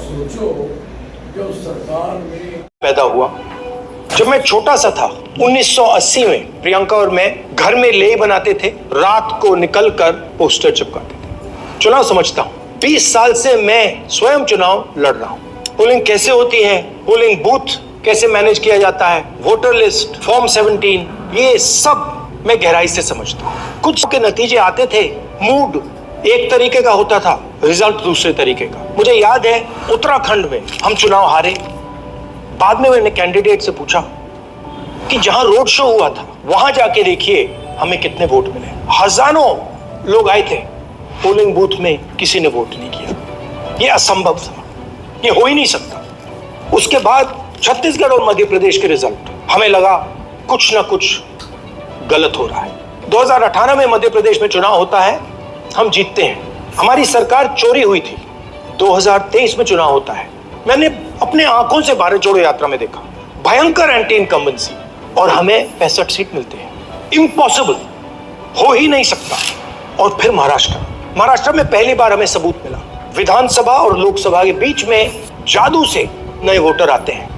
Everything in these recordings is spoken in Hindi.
सोचो जो सरकार में पैदा हुआ। जब मैं छोटा सा था 1980 में प्रियंका और मैं घर में लेई बनाते थे, रात को निकलकर पोस्टर चिपकाते थे। चुनाव समझता हूँ। 20 साल से मैं स्वयं चुनाव लड़ रहा हूँ। पोलिंग कैसे होती है, पोलिंग बूथ कैसे मैनेज किया जाता है, वोटर लिस्ट, फॉर्म 17, ये सब मैं गहराई से समझता हूँ। कुछ के नतीजे आते थे, मूड एक तरीके का होता था, रिजल्ट दूसरे तरीके का। मुझे याद है उत्तराखंड में हम चुनाव हारे। बाद में मैंने कैंडिडेट से पूछा कि जहां रोड शो हुआ था वहां जाके देखिए हमें कितने वोट मिले। हजारों लोग आए थे, पोलिंग बूथ में किसी ने वोट नहीं किया। ये असंभव था, ये हो ही नहीं सकता। उसके बाद छत्तीसगढ़ और मध्य प्रदेश के रिजल्ट, हमें लगा कुछ ना कुछ गलत हो रहा है। 2018 में मध्य प्रदेश में चुनाव होता है, हम जीतते हैं। हमारी सरकार चोरी हुई थी। 2023 में चुनाव होता है, मैंने अपने आंखों से भारत जोड़ो यात्रा में देखा भयंकर एंटी इनकम्बेंसी, और हमें 65 सीट मिलते हैं। इम्पॉसिबल, हो ही नहीं सकता। और फिर महाराष्ट्र में पहली बार हमें सबूत मिला। विधानसभा और लोकसभा के बीच में जादू से नए वोटर आते हैं,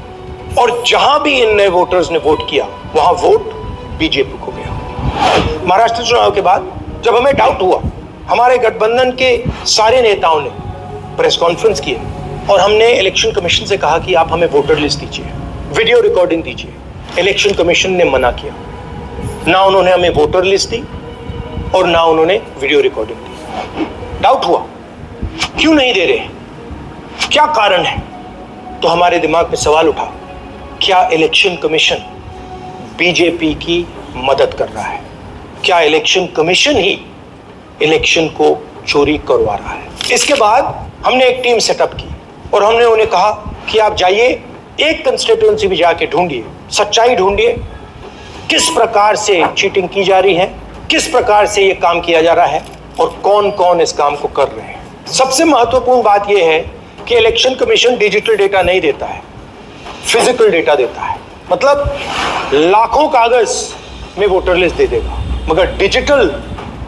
और जहां भी इन नए वोटर्स ने वोट किया वहां वोट बीजेपी को गया। महाराष्ट्र चुनाव के बाद जब हमें डाउट हुआ, हमारे गठबंधन के सारे नेताओं ने प्रेस कॉन्फ्रेंस किए और हमने इलेक्शन कमीशन से कहा कि आप हमें वोटर लिस्ट दीजिए, वीडियो रिकॉर्डिंग दीजिए। इलेक्शन कमीशन ने मना किया। ना उन्होंने हमें वोटर लिस्ट दी और ना उन्होंने वीडियो रिकॉर्डिंग दी। डाउट हुआ, क्यों नहीं दे रहे, क्या कारण है? तो हमारे दिमाग में सवाल उठा, क्या इलेक्शन कमीशन बीजेपी की मदद कर रहा है? क्या इलेक्शन कमीशन ही इलेक्शन को चोरी करवा रहा है? इसके बाद हमने एक टीम सेटअप की और हमने उन्हें कहा कि आप जाइए, एक कंस्टिट्यूएंसी भी जाके ढूंढिए, सच्चाई ढूंढिए, किस प्रकार से चीटिंग की जा रही है, किस प्रकार से ये काम किया जा रहा है और कौन कौन इस काम को कर रहे हैं। सबसे महत्वपूर्ण बात यह है कि इलेक्शन कमीशन डिजिटल डेटा नहीं देता है, फिजिकल डेटा देता है। मतलब लाखों कागज में वोटर लिस्ट दे देगा, मगर डिजिटल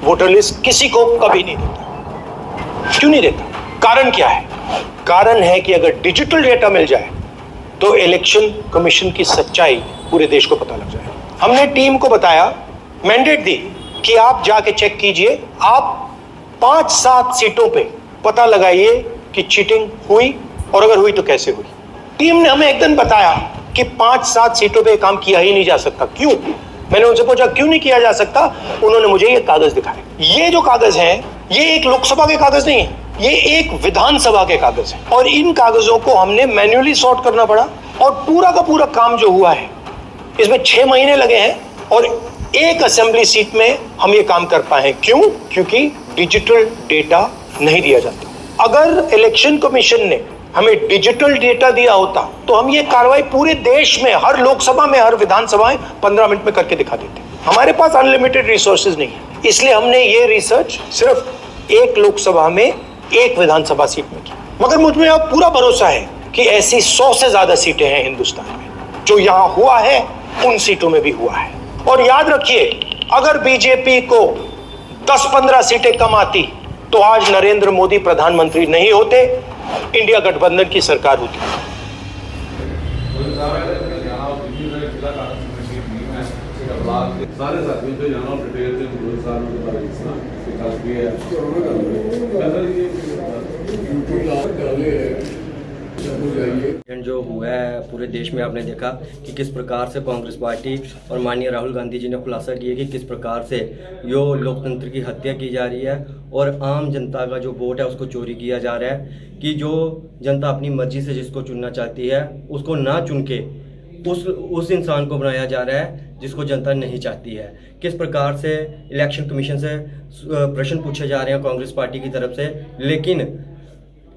वोटर लिस्ट किसी को कभी नहीं देता। क्यों नहीं देता? कारण क्या है? कारण है कि अगर डिजिटल डेटा मिल जाए तो इलेक्शन कमीशन की सच्चाई पूरे देश को पता लग जाए। हमने टीम को बताया, मैंडेट दी कि आप जाके चेक कीजिए, आप 5-7 सीटों पे पता लगाइए कि चीटिंग हुई, और अगर हुई तो कैसे हुई। टीम ने हमें एक दिन बताया कि 5-7 सीटों पे काम किया ही नहीं जा सकता। क्यों? मैंने उनसे पूछा क्यों नहीं किया जा सकता। उन्होंने मुझे ये कागज दिखाए। ये जो कागज हैं, ये एक लोकसभा के कागज नहीं है, ये एक विधानसभा के कागज है, और इन कागजों को हमने मैन्युअली सॉर्ट करना पड़ा। और पूरा का पूरा काम जो हुआ है, इसमें 6 महीने लगे हैं, और एक असेंबली सीट में हम ये काम कर पाए हैं। क्यों? क्योंकि डिजिटल डेटा नहीं दिया जाता। अगर इलेक्शन कमीशन ने हमें डिजिटल डेटा दिया होता तो हम ये कार्रवाई पूरे देश में, हर लोकसभा में, हर विधानसभा में 15 मिनट में करके दिखा देते। हमारे पास अनलिमिटेड रिसोर्सेज नहीं है, इसलिए हमने ये रिसर्च सिर्फ एक लोकसभा में, एक विधानसभा सीट में की। मगर मुझ में अब पूरा भरोसा है कि ऐसी 100 से ज्यादा सीटें हैं हिंदुस्तान में। जो यहां हुआ है उन सीटों में भी हुआ है। और याद रखिए, अगर बीजेपी को 10-15 सीटें कम आती तो आज नरेंद्र मोदी प्रधानमंत्री नहीं होते, इंडिया गठबंधन की सरकार होती। सारे साथियों से जाना डिटेल जो हुआ है पूरे देश में, आपने देखा कि किस प्रकार से कांग्रेस पार्टी और माननीय राहुल गांधी जी ने खुलासा किया कि किस प्रकार से यो लोकतंत्र की हत्या की जा रही है और आम जनता का जो वोट है उसको चोरी किया जा रहा है। कि जो जनता अपनी मर्जी से जिसको चुनना चाहती है उसको ना चुन के उस इंसान को बनाया जा रहा है जिसको जनता नहीं चाहती है। किस प्रकार से इलेक्शन कमीशन से प्रश्न पूछे जा रहे हैं कांग्रेस पार्टी की तरफ से, लेकिन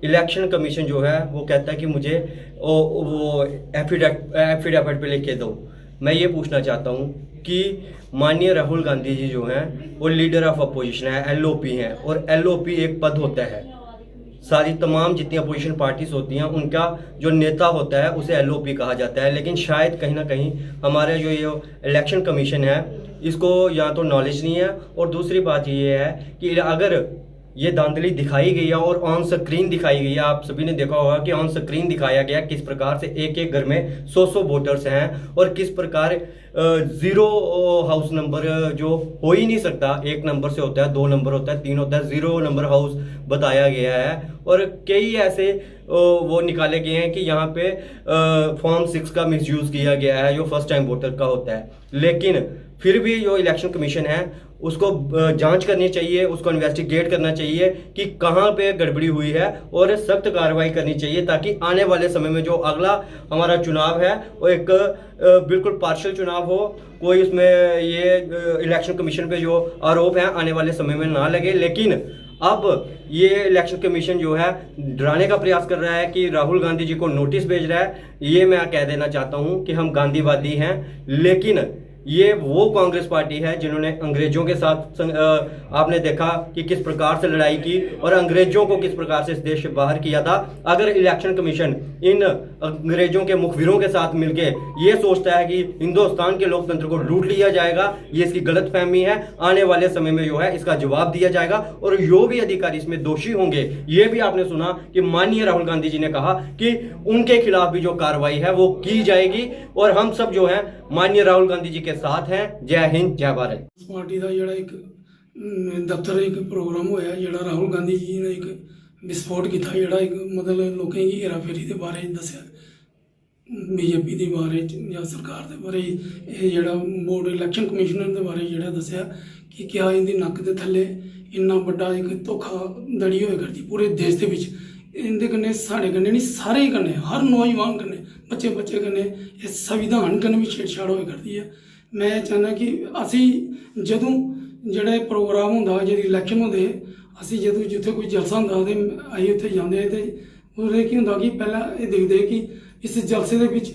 इलेक्शन कमीशन जो है वो कहता है कि मुझे वो एफिडेविट पे लिख के दो। मैं ये पूछना चाहता हूँ कि माननीय राहुल गांधी जी जो हैं वो लीडर ऑफ अपोजिशन है, एलओपी हैं, और एलओपी एक पद होता है। सारी तमाम जितनी अपोजिशन पार्टीज होती हैं उनका जो नेता होता है उसे एलओपी कहा जाता है। लेकिन शायद कहीं ना कहीं हमारे जो ये इलेक्शन कमीशन है इसको या तो नॉलेज नहीं है, और दूसरी बात ये है कि अगर ये धांधली दिखाई गई है और ऑन स्क्रीन दिखाई गई है। आप सभी ने देखा होगा कि ऑन स्क्रीन दिखाया गया किस प्रकार से एक एक घर में 100 वोटर्स हैं और किस प्रकार जीरो हाउस नंबर जो हो ही नहीं सकता, एक नंबर से होता है, 2 नंबर होता है, 3 होता है, 0 नंबर हाउस बताया गया है। और कई ऐसे वो निकाले गए हैं कि यहाँ पे फॉर्म 6 का मिसयूज किया गया है जो फर्स्ट टाइम वोटर का होता है। लेकिन फिर भी जो इलेक्शन कमीशन है उसको जांच करनी चाहिए, उसको इन्वेस्टिगेट करना चाहिए कि कहाँ पे गड़बड़ी हुई है और सख्त कार्रवाई करनी चाहिए, ताकि आने वाले समय में जो अगला हमारा चुनाव है वो एक बिल्कुल पार्शियल चुनाव हो, कोई उसमें ये इलेक्शन कमीशन पे जो आरोप हैं आने वाले समय में ना लगे। लेकिन अब ये इलेक्शन कमीशन जो है डराने का प्रयास कर रहा है कि राहुल गांधी जी को नोटिस भेज रहा है। ये मैं कह देना चाहता हूँ कि हम गांधीवादी हैं, लेकिन ये वो कांग्रेस पार्टी है जिन्होंने अंग्रेजों के साथ आपने देखा कि किस प्रकार से लड़ाई की और अंग्रेजों को किस प्रकार से इस देश से बाहर किया था। अगर इलेक्शन कमीशन इन अंग्रेजों के मुखबिरों के साथ मिलके ये सोचता है कि हिंदुस्तान के लोकतंत्र को लूट लिया जाएगा, ये इसकी गलत फहमी है। आने वाले समय में जो है इसका जवाब दिया जाएगा और जो भी अधिकारी इसमें दोषी होंगे, ये भी आपने सुना कि माननीय राहुल गांधी जी ने कहा कि उनके खिलाफ भी जो कार्रवाई है वो की जाएगी और हम सब जो है माननीय राहुल गांधी जी के साथ हैं। जय हिंद, जय भारत। पार्टी का जोड़ा एक दफ्तर एक प्रोग्राम होया जोड़ा राहुल गांधी जी ने एक विस्फोट किया, जोड़ा एक मतलब लोगों की हेराफेरी के बारे दसिया, बीजेपी के बारे या सरकार के बारे ये जोड़ा बोर्ड इलैक्शन कमिश्नर के बारे जोड़ा दसिया कि क्या इनकी नक्क के थले इन्ना बड़ा एक धोखाधड़ी होया करती पूरे देश के विच। इनके कन्नै साढ़े कन्नै नहीं सारे ही कन्नै, हर नौजवान कन्नै, बच्चे बच्चे कन्नै, इस संविधान कन्नै भी छेड़छाड़ होया करती है। मैं चाहना कि असी जदों जोड़ा प्रोग्राम होंदा जो इलैक्शन होंदे असी जदों जिथे कोई जलसा होंदा तो असीं उत्थे जांदे ते उसदे की होंदा कि पहला ये देखदे कि इस जलसे दे विच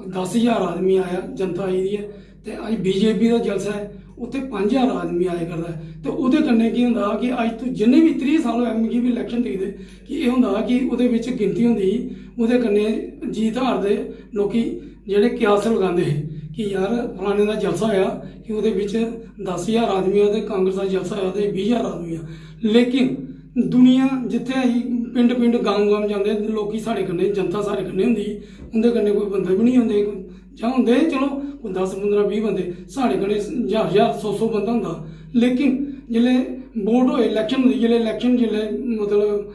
10,000 आदमी आया, जनता आई दी है, ते अज बीजेपी का जलसा है उत्थे 5,000 आदमी आया करदा है। तो उहदे कन्नै की होंदा कि अज तो जिन्ने भी 30 साल होए मिगी भी इलैक्शन दिखदे कि ये होंदा कि उहदे विच गिनती होंदी, उहदे कन्नै जीत हार दे लोकी जेहड़े क्यास लगांदे हे कि यार फलाने का जलसा होया कि वो 10,000 आदमी है, कांग्रेस का जलसा होया तो 20,000 आदमी है। लेकिन दुनिया जिथे अं पिंड पिंड गांव गांव जाते लोग साढ़े कन्नै, जनता साढ़े कन्नै होंदी, उनके कन्नै कोई बंदे भी नहीं होंदे, जां होंदे चलो 10-15-20 बंदे, साढ़े कन्नै 1,000-1,000 बंदा होंदा। लेकिन जिसले वोट होए इलैक्शन होंदी, जिसले इलैक्शन जिसले मतलब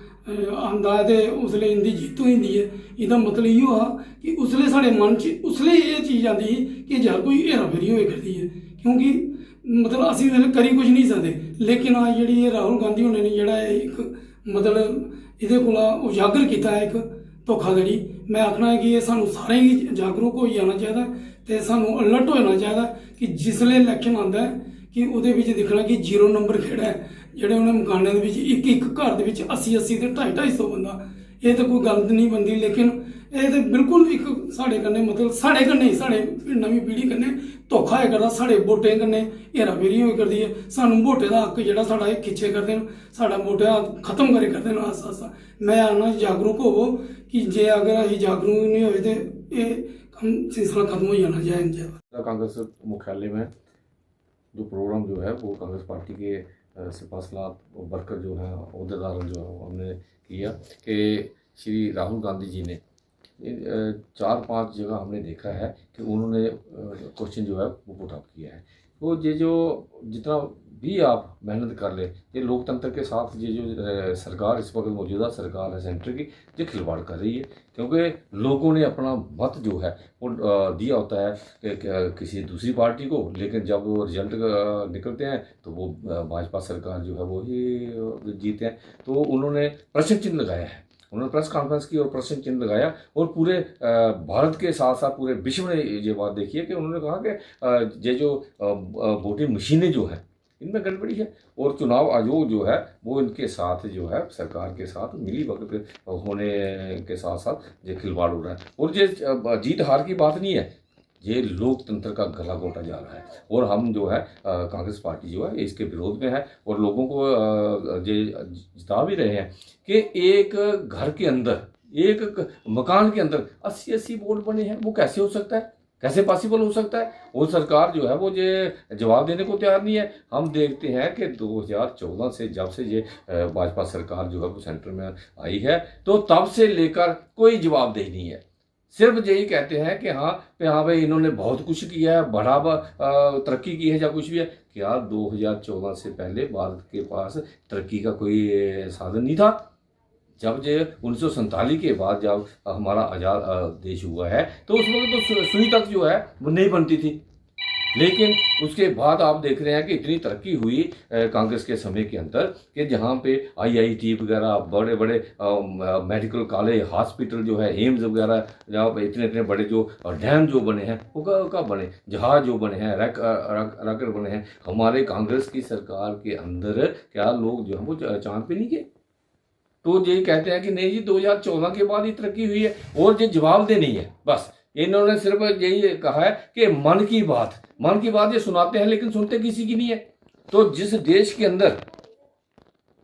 आंदा है तो उसले इनकी जीत हो जाती है। इसका मतलब इो हा कि उसले साढ़े मन च उसले ये चीज़ आती है कि यार कोई हेरा फेरी होए करती है, क्योंकि मतलब असी करी कुछ नहीं सकते। लेकिन आज जी राहुल गांधी होने ने जोड़ा एक मतलब ये उजागर किया है एक धोखाधड़ी, मैं आखना है कि ये सानू सारे ही जागरूक हो जाना चाहिए तो सानू अलर्ट हो जाना चाहिए कि जिसले इलैक्शन आता है कि वो दिखना कि 0 नंबर खेड़ा है, जोड़े उन्हें मकानों के एक घर के 80-80 तो 250-250 बंदा, ये तो कोई गल नहीं बनती। लेकिन ये तो बिल्कुल एक साढ़े कन्नै मतलब साढ़े कन्नै ही साढ़े नवी पीढ़ी कन्नै धोखा होया करदा, साढ़े वोटें कन्नै हेरा फेरी होया करदी है। सानू वोटें का हक जोड़ा साढ़ा खिच्चे करते हैं, साढ़ा वोटें का खत्म करे करते हैं आस्ता आस्ता। मैं आना जागरूक होवो कि जे अगर असीं जागरूक नहीं होए तो ये सिलसिला खत्म हो जाना चाहिए। कांग्रेस मुख्यालय में जो प्रोग्राम जो है वो कांग्रेस पार्टी के सिपासलार वर्कर जो है अहदेदार जो है हमने किया कि श्री राहुल गांधी जी ने 4-5 जगह हमने देखा है कि उन्होंने क्वेश्चन जो है वो पुट अप किया है। तो ये जो जितना भी आप मेहनत कर ले, ये लोकतंत्र के साथ ये जो सरकार इस वक्त मौजूदा सरकार है सेंटर की, ये खिलवाड़ कर रही है। क्योंकि लोगों ने अपना मत जो है वो दिया होता है कि किसी दूसरी पार्टी को, लेकिन जब वो रिजल्ट निकलते हैं तो वो भाजपा सरकार जो है वो ही जीते हैं। तो उन्होंने प्रश्न चिन्ह लगाया है, उन्होंने प्रेस कॉन्फ्रेंस की और प्रश्न चिन्ह लगाया और पूरे भारत के साथ साथ पूरे विश्व ने ये बात देखी है कि उन्होंने कहा कि ये जो वोटिंग मशीनें जो है इनमें गड़बड़ी है और चुनाव आयोग जो है वो इनके साथ जो है सरकार के साथ मिली भगत होने के साथ साथ ये खिलवाड़ हो रहा है। और ये जीत हार की बात नहीं है, ये लोकतंत्र का गला घोटा जा रहा है। और हम जो है कांग्रेस पार्टी जो है इसके विरोध में है और लोगों को ये जिता भी रहे हैं कि एक घर के अंदर, एक मकान के अंदर 80-80 वोट बने हैं। वो कैसे हो सकता है? कैसे पॉसिबल हो सकता है? वो सरकार जो है वो ये जवाब देने को तैयार नहीं है। हम देखते हैं कि 2014 से जब से ये भाजपा सरकार जो है वो सेंटर में आई है, तो तब से लेकर कोई जवाबदेही नहीं है। सिर्फ यही कहते हैं कि हाँ भाई इन्होंने बहुत कुछ किया है, बड़ा तरक्की की है या कुछ भी है। क्या 2014 से पहले भारत के पास तरक्की का कोई साधन नहीं था? जब जे 1947 के बाद जब हमारा आज़ाद देश हुआ है, तो उस वक्त तो सुई तक जो है वो नहीं बनती थी। लेकिन उसके बाद आप देख रहे हैं कि इतनी तरक्की हुई कांग्रेस के समय के अंदर कि जहाँ पे IIT वगैरह, बड़े बड़े मेडिकल कॉलेज, हॉस्पिटल जो है, एम्स वगैरह, जहाँ पे इतने इतने बड़े जो डैम जो बने हैं वो कब बने, जहाज जो बने हैं, रॉकेट बने हैं, हमारे कांग्रेस की सरकार के अंदर क्या लोग जो है वो चांद पे नहीं गए? तो ये कहते हैं कि नहीं जी 2014 के बाद ही तरक्की हुई है, और ये जवाबदेह नहीं है। बस इन्होंने सिर्फ यही कहा है कि मन की बात ये सुनाते हैं, लेकिन सुनते किसी की नहीं है। तो जिस देश के अंदर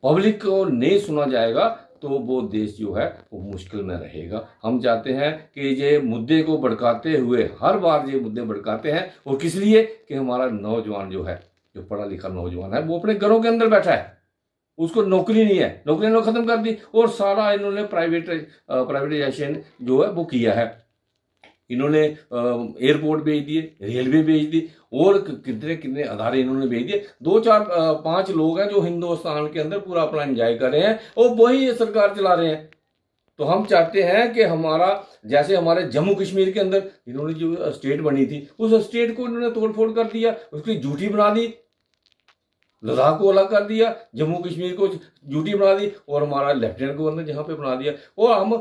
पब्लिक को नहीं सुना जाएगा तो वो देश जो है वो मुश्किल में रहेगा। हम चाहते हैं कि ये मुद्दे को भड़काते हुए, हर बार ये मुद्दे भड़काते हैं, और किस लिए कि हमारा नौजवान जो है, जो पढ़ा लिखा नौजवान है, वो अपने घरों के अंदर बैठा है, उसको नौकरी नहीं है, नौकरी इन्होंने खत्म कर दी, और सारा इन्होंने प्राइवेटाइजेशन जो है वो किया है। इन्होंने एयरपोर्ट भेज दिए, रेलवे भेज दी, और कितने कितने अदारे इन्होंने भेज दिए। 2 4 5 लोग हैं जो हिंदुस्तान के अंदर पूरा अपना एंजॉय कर रहे हैं, और वही ये सरकार चला रहे हैं। तो हम चाहते हैं कि हमारा, जैसे हमारे जम्मू कश्मीर के अंदर इन्होंने जो स्टेट बनी थी, उस स्टेट को इन्होंने तोड़फोड़ कर दिया, उसकी झूठी बना दी, लद्दाख को अलग कर दिया, जम्मू कश्मीर को झूठी बना दी, और हमारा लेफ्टिनेंट गवर्नर जहाँ पे बना दिया। और हम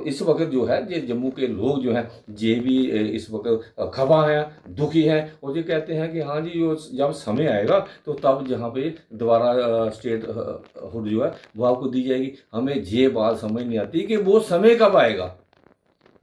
इस वक्त जो है ये जम्मू के लोग जो हैं ये भी इस वक्त खफा हैं, दुखी हैं, और ये कहते हैं कि हाँ जी जब समय आएगा तो तब जहाँ पे दोबारा स्टेट हुड जो है वो आपको दी जाएगी। हमें ये बात समझ नहीं आती कि वो समय कब आएगा।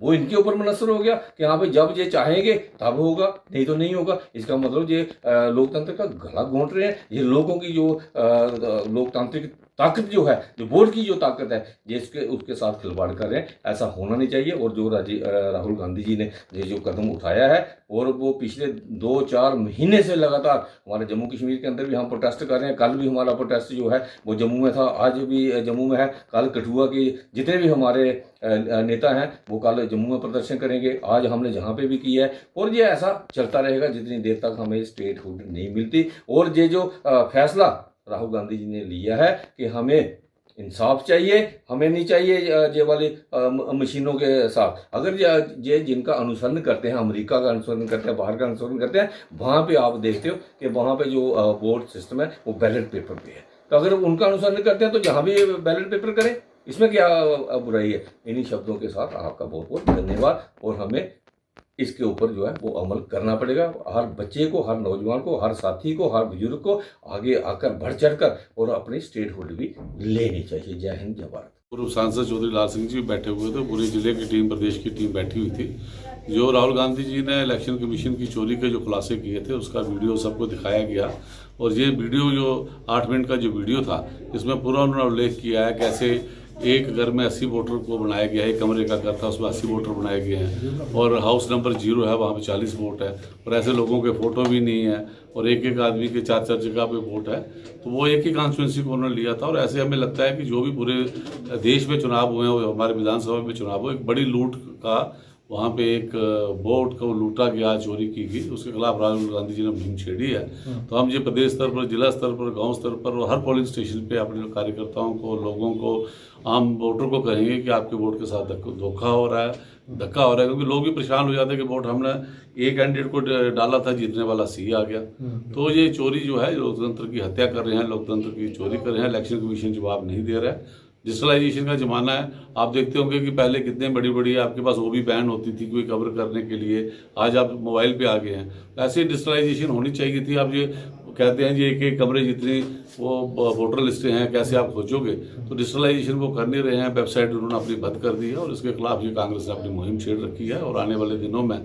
वो इनके ऊपर मुनसर हो गया कि हाँ भाई जब ये चाहेंगे तब होगा, नहीं तो नहीं होगा। इसका मतलब ये लोकतंत्र का गला घोंट रहे हैं। ये लोगों की जो लोकतांत्रिक ताकत जो है, जो वोट की जो ताकत है, जिसके उसके साथ खिलवाड़ कर रहे हैं। ऐसा होना नहीं चाहिए। और जो राहुल गांधी जी ने ये जो कदम उठाया है, और वो पिछले 2-4 महीने से लगातार हमारे जम्मू कश्मीर के अंदर भी हम प्रोटेस्ट कर रहे हैं। कल भी हमारा प्रोटेस्ट जो है वो जम्मू में था, आज भी जम्मू में है। कल कठुआ के जितने भी हमारे नेता हैं वो कल जम्मू में प्रदर्शन करेंगे। आज हमने जहाँ पे भी किया है, और ये ऐसा चलता रहेगा जितनी देर तक हमें स्टेट हुड नहीं मिलती। और ये जो फैसला राहुल गांधी जी ने लिया है कि हमें इंसाफ चाहिए, हमें नहीं चाहिए ये वाली मशीनों के साथ। अगर ये जिनका अनुसरण करते हैं, अमेरिका का अनुसरण करते हैं, बाहर का अनुसरण करते हैं, वहाँ पे आप देखते हो कि वहाँ पे जो वोट सिस्टम है वो बैलेट पेपर पे है। तो अगर उनका अनुसरण करते हैं तो जहाँ भी बैलेट पेपर करें, इसमें क्या बुराई है। इन्हीं शब्दों के साथ आपका बहुत बहुत धन्यवाद। और हमें इसके ऊपर जो है वो अमल करना पड़ेगा। हर बच्चे को, हर नौजवान को, हर साथी को, हर बुजुर्ग को आगे आकर बढ़ चढ़कर और अपनी स्टेट हुड भी लेनी चाहिए। जय हिंद, जय भारत। पूर्व सांसद चौधरी लाल सिंह जी बैठे हुए थे, पूरे जिले की टीम, प्रदेश की टीम बैठी हुई थी। जो राहुल गांधी जी ने इलेक्शन कमीशन की चोरी के जो खुलासे किए थे उसका वीडियो सबको दिखाया गया। और ये वीडियो जो 8 मिनट का जो वीडियो था, इसमें पूरा उन्होंने उल्लेख किया है कैसे एक घर में 80 वोटर को बनाया गया है। एक कमरे का घर था, उसमें 80 वोटर बनाए गए हैं, और हाउस नंबर 0 है, वहाँ पे 40 वोट है, और ऐसे लोगों के फ़ोटो भी नहीं है, और एक एक आदमी के 4-4 जगह पे वोट है। तो वो एक ही कॉन्स्टिट्यूंसी को उन्होंने लिया था। और ऐसे हमें लगता है कि जो भी पूरे देश में चुनाव हुए हैं, हमारे विधानसभा में चुनाव हुए, एक बड़ी लूट का वहाँ पे एक वोट को लूटा गया, चोरी की गई, उसके खिलाफ राहुल गांधी जी ने मुहिम छेड़ी है। तो हम ये प्रदेश स्तर पर, जिला स्तर पर, गांव स्तर पर और हर पोलिंग स्टेशन पे अपने कार्यकर्ताओं को, लोगों को, आम वोटर को कहेंगे कि आपके वोट के साथ धोखा हो रहा है, धक्का हो रहा है। क्योंकि लोग भी परेशान हो जाते हैं कि वोट हमने एक कैंडिडेट को डाला था, जीतने वाला सी आ गया। तो ये चोरी जो है, लोकतंत्र की हत्या कर रहे हैं, लोकतंत्र की चोरी कर रहे हैं। इलेक्शन कमीशन जवाब नहीं दे रहा है। डिजिटलाइजेशन का ज़माना है। आप देखते होंगे कि पहले कितने बड़ी बड़ी आपके पास वो भी बैन होती थी कोई कवर करने के लिए, आज आप मोबाइल पे आ गए हैं। ऐसे डिजिटलाइजेशन होनी चाहिए थी। आप ये कहते हैं जी एक एक कमरे जितनी वो वोटर लिस्टें हैं, कैसे आप खोजोगे? तो डिजिटलाइजेशन वो कर नहीं रहे हैं। वेबसाइट उन्होंने अपनी बंद कर दी है, और इसके खिलाफ ये कांग्रेस ने अपनी मुहिम छेड़ रखी है। और आने वाले दिनों में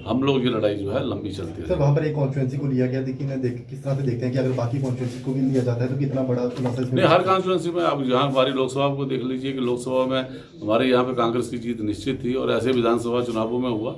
हम लोग ये लड़ाई जो है लंबी चलती है। सर, वहाँ पर एक कॉन्स्टिट्यूंसी को लिया गया, लेकिन किस तरह से देखते हैं कि अगर बाकी कॉन्स्टिट्यूंसी को भी लिया जाता है तो कितना बड़ा नहीं, हर कॉन्स्टिट्यूंसी में आप यहाँ हमारी लोकसभा को देख लीजिए कि लोकसभा में हमारे यहाँ पे कांग्रेस की जीत निश्चित थी, और ऐसे विधानसभा चुनावों में हुआ।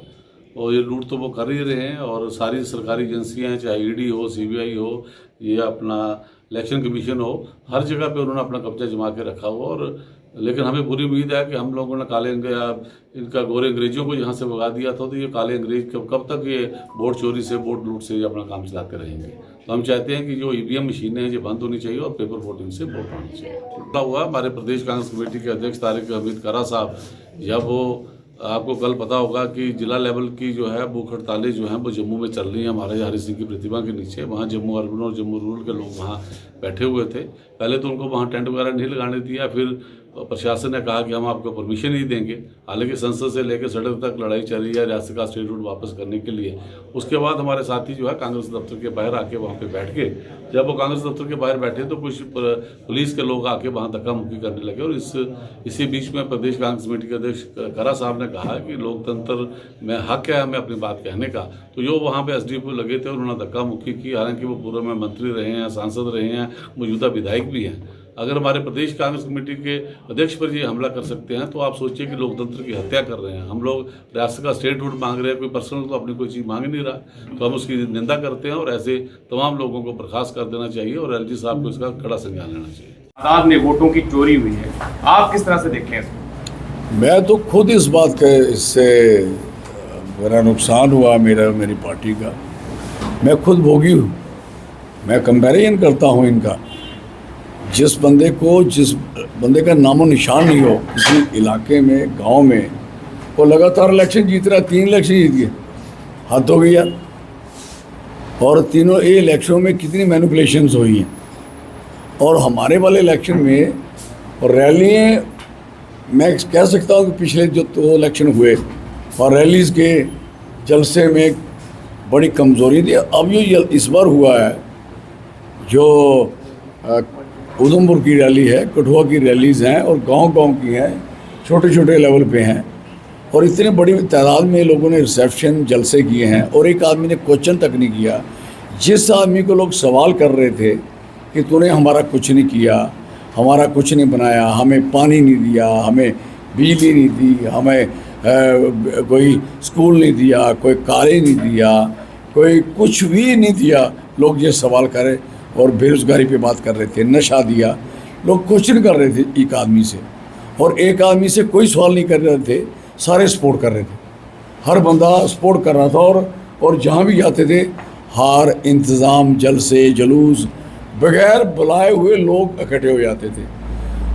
और ये लूट तो वो कर ही रहे हैं। और सारी सरकारी एजेंसियां, चाहे ईडी हो, सीबीआई हो, या अपना इलेक्शन कमीशन हो, हर जगह पे उन्होंने अपना कब्जा जमा के रखा हुआ। और लेकिन हमें पूरी उम्मीद है कि हम लोगों ने काले इनका गोरे अंग्रेजियों को यहाँ से भगा दिया था, तो ये काले अंग्रेज कब तक ये वोट चोरी से, वोट लूट से अपना काम चलाते रहेंगे। तो हम चाहते हैं कि जो ईवीएम मशीनें हैं ये बंद होनी चाहिए और पेपर वोटिंग से वोट आनी चाहिए। टूटा हुआ हमारे प्रदेश कांग्रेस कमेटी के अध्यक्ष तारिक हमीद करा साहब, जब वो आपको कल पता होगा कि जिला लेवल की जो है भूख हड़तालें जो हैं वो जम्मू में चल रही हैं हमारे हरि सिंह की प्रतिमा के नीचे। वहाँ जम्मू अर्बन और जम्मू रूरल के लोग वहाँ बैठे हुए थे। पहले तो उनको वहाँ टेंट वगैरह नहीं लगाने दिया, फिर प्रशासन ने कहा कि हम आपको परमिशन नहीं देंगे। हालांकि संसद से लेकर सड़क तक लड़ाई चल रही है रियासत का स्टेटहुड वापस करने के लिए। उसके बाद हमारे साथी जो है कांग्रेस दफ्तर के बाहर आके वहाँ पे बैठ के, जब वो कांग्रेस दफ्तर के बाहर बैठे तो कुछ पुलिस के लोग आके वहाँ धक्का मुक्की करने लगे। और इसी बीच में प्रदेश कांग्रेस कमेटी के अध्यक्ष करा साहब ने कहा कि लोकतंत्र में हक है हमें अपनी बात कहने का। तो जो वहाँ पे एसडीपी लगे थे उन्होंने धक्का मुक्की की। हालांकि वो पूर्व में मंत्री रहे हैं, सांसद रहे हैं, मौजूदा विधायक भी हैं। अगर हमारे प्रदेश कांग्रेस कमेटी के अध्यक्ष पर ये हमला कर सकते हैं तो आप सोचिए कि लोकतंत्र की हत्या कर रहे हैं। हम लोग रियासत का स्टेटहुड मांग रहे हैं, कोई पर्सनल तो अपनी कोई चीज़ मांग नहीं रहा, तो हम उसकी निंदा करते हैं और ऐसे तमाम लोगों को बर्खास्त कर देना चाहिए और एलजी साहब को इसका कड़ा संज्ञान लेना चाहिए। तादाद में वोटों की चोरी हुई है, आप किस तरह से देखें इसको? मैं तो खुद इस बात के इससे बड़ा नुकसान हुआ मेरी पार्टी का, मैं खुद भोगी हूँ। मैं कंपैरिजन करता हूँ इनका। जिस बंदे का नामो निशान नहीं हो किसी इलाके में, गांव में, वो लगातार इलेक्शन जीत रहा है, 3 इलेक्शन जीत गया, हद हो गई यार। और तीनों ये इलेक्शनों में कितनी मैनिपुलेशंस हुई हैं। और हमारे वाले इलेक्शन में और रैलियाँ, मैं कह सकता हूँ कि पिछले जो 2 इलेक्शन हुए और रैलीज़ के जलसे में बड़ी कमज़ोरी थी। अब जो इस बार हुआ है, जो उधमपुर की रैली है, कठुआ की रैलीज़ हैं और गांव-गांव की हैं, छोटे छोटे लेवल पे हैं, और इतने बड़ी तादाद में लोगों ने रिसेप्शन जलसे किए हैं और एक आदमी ने क्वेश्चन तक नहीं किया। जिस आदमी को लोग सवाल कर रहे थे कि तूने हमारा कुछ नहीं किया, हमारा कुछ नहीं बनाया, हमें पानी नहीं दिया, हमें बिजली नहीं दी, हमें कोई स्कूल नहीं दिया, कोई कॉलेज नहीं दिया, कोई कुछ भी नहीं दिया, लोग ये सवाल करें। और बेरोज़गारी पे बात कर रहे थे, नशा दिया, लोग क्वेश्चन कर रहे थे एक आदमी से, और एक आदमी से कोई सवाल नहीं कर रहे थे, सारे सपोर्ट कर रहे थे, हर बंदा सपोर्ट कर रहा था। और जहाँ भी जाते थे हार इंतज़ाम, जलसे, जुलूस, बगैर बुलाए हुए लोग इकट्ठे हो जाते थे।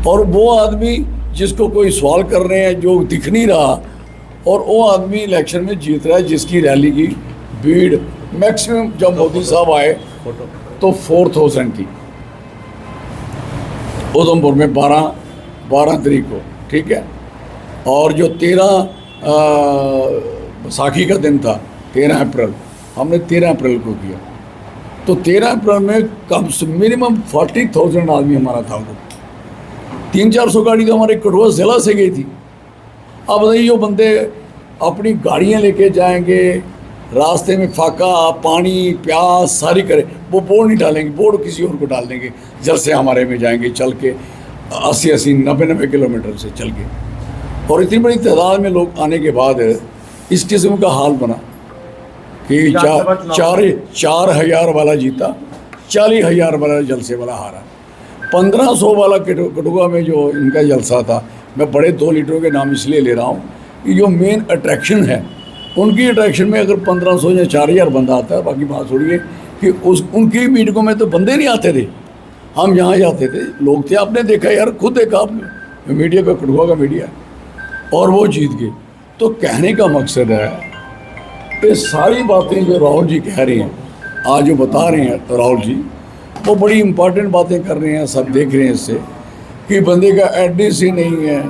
और वो आदमी जिसको कोई सवाल कर रहे हैं, जो दिख नहीं रहा, और वो आदमी इलेक्शन में जीत रहा है, जिसकी रैली की भीड़ मैक्सिमम, जब मोदी साहब आए तो 4000 थी उधमपुर में 12 तारीख को, ठीक है। और जो 13 बैसाखी का दिन था, 13 अप्रैल, हमने 13 अप्रैल को किया, तो 13 अप्रैल में कम से मिनिमम 40,000 आदमी हमारा था। 300-400 गाड़ी तो हमारे कठुआ जिला से गई थी। अब बताइए, जो बंदे अपनी गाड़ियाँ लेके जाएंगे, रास्ते में फाका, पानी, प्यास सारी करें, वो बोर्ड नहीं डालेंगे, बोर्ड किसी और को डाल देंगे। जलसे हमारे में जाएंगे चल के 80-80, 90-90 किलोमीटर से चल के। और इतनी बड़ी तादाद में लोग आने के बाद इस किस्म का हाल बना कि 4,000 वाला जीता, 40,000 वाला जलसे वाला हारा। 1500 वाला कठुआ में जो इनका जलसा था, मैं बड़े 2 लीडरों के नाम इसलिए ले रहा हूँ कि जो मेन अट्रैक्शन है, उनकी अट्रैक्शन में अगर 1500 या 4000 बंदा आता है, बाकी बात छोड़िए कि उनकी मीटिंगों में तो बंदे नहीं आते थे। हम यहाँ जाते थे, लोग थे, आपने देखा यार, खुद देखा आपने, मीडिया का, कठुआ का मीडिया, और वो जीत गए। तो कहने का मकसद है कि सारी बातें जो राहुल जी कह रहे हैं, आज जो बता रहे हैं राहुल जी, वो बड़ी इंपॉर्टेंट बातें कर रहे हैं, सब देख रहे हैं इससे, कि बंदे का एड्रेस ही नहीं है,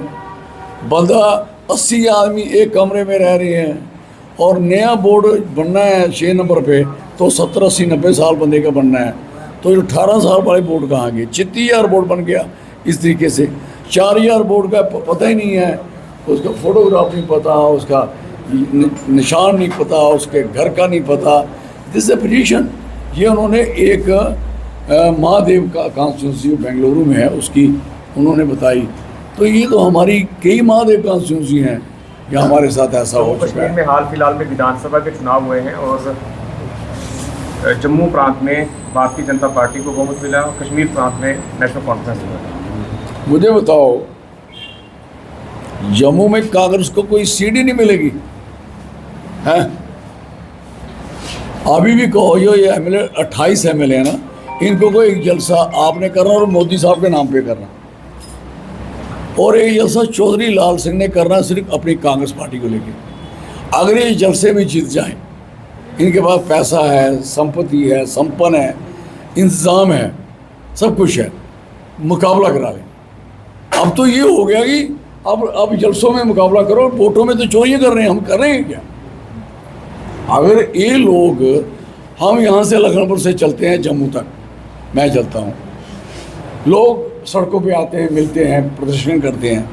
बंदा 80 आदमी एक कमरे में रह रहे हैं, और नया बोर्ड बनना है 6 नंबर पे, तो 70, 80, 90 साल बंदे का बनना है। तो 18 साल वाले बोर्ड कहाँ गए? 36,000 बोर्ड बन गया इस तरीके से। 4,000 बोर्ड का पता ही नहीं है, उसका फोटोग्राफ नहीं पता, उसका निशान नहीं पता, उसके घर का नहीं पता। दिस ए पोजीशन, ये उन्होंने एक महादेव का कॉन्स्टिट्यूंसी बेंगलुरु में है, उसकी उन्होंने बताई। तो ये तो हमारी कई महादेव कॉन्स्टिट्यूंसी हैं, कि हमारे साथ ऐसा हो जम्मू चुका कश्मीर है। में हाल फिलहाल में विधानसभा के चुनाव हुए हैं और जम्मू प्रांत में भारतीय जनता पार्टी को बहुमत मिला और कश्मीर प्रांत में नेशनल कॉन्फ्रेंस हुआ। मुझे बताओ, जम्मू में कांग्रेस को कोई सीट ही नहीं मिलेगी है? अभी भी कहो जो ये एमएलए 28 एमएलए है ना, इनको कोई एक जलसा आपने करना और मोदी साहब के नाम पे करना, और एक जलसा चौधरी लाल सिंह ने करना सिर्फ अपनी कांग्रेस पार्टी को लेके। अगर ये जलसे में जीत जाएं, इनके पास पैसा है, संपत्ति है, संपन्न है, इंतज़ाम है, सब कुछ है, मुकाबला करा लें। अब तो ये हो गया कि अब जलसों में मुकाबला करो, वोटों में तो चोरियाँ कर रहे हैं, हम कर रहे हैं क्या? अगर ये लोग, हम यहाँ से लखनपुर से चलते हैं जम्मू तक, मैं चलता हूँ, लोग सड़कों पे आते हैं, मिलते हैं, प्रदर्शन करते हैं,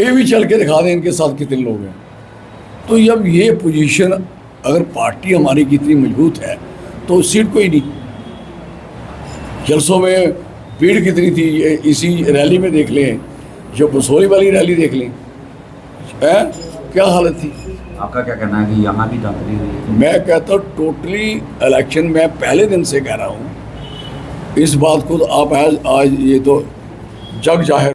ये भी चल के दिखा दें इनके साथ कितने लोग हैं। तो जब ये पोजीशन, अगर पार्टी हमारी कितनी मजबूत है तो सीट कोई नहीं। जलसों में भीड़ कितनी थी, इसी रैली में देख लें, जो बसोली वाली रैली देख लें, है क्या हालत थी। आपका क्या कहना है कि यहाँ भी दाखिली हुई है? मैं कहता हूँ टोटली इलेक्शन, मैं पहले दिन से कह रहा हूँ इस बात को, तो आप आज ये तो जग जाहिर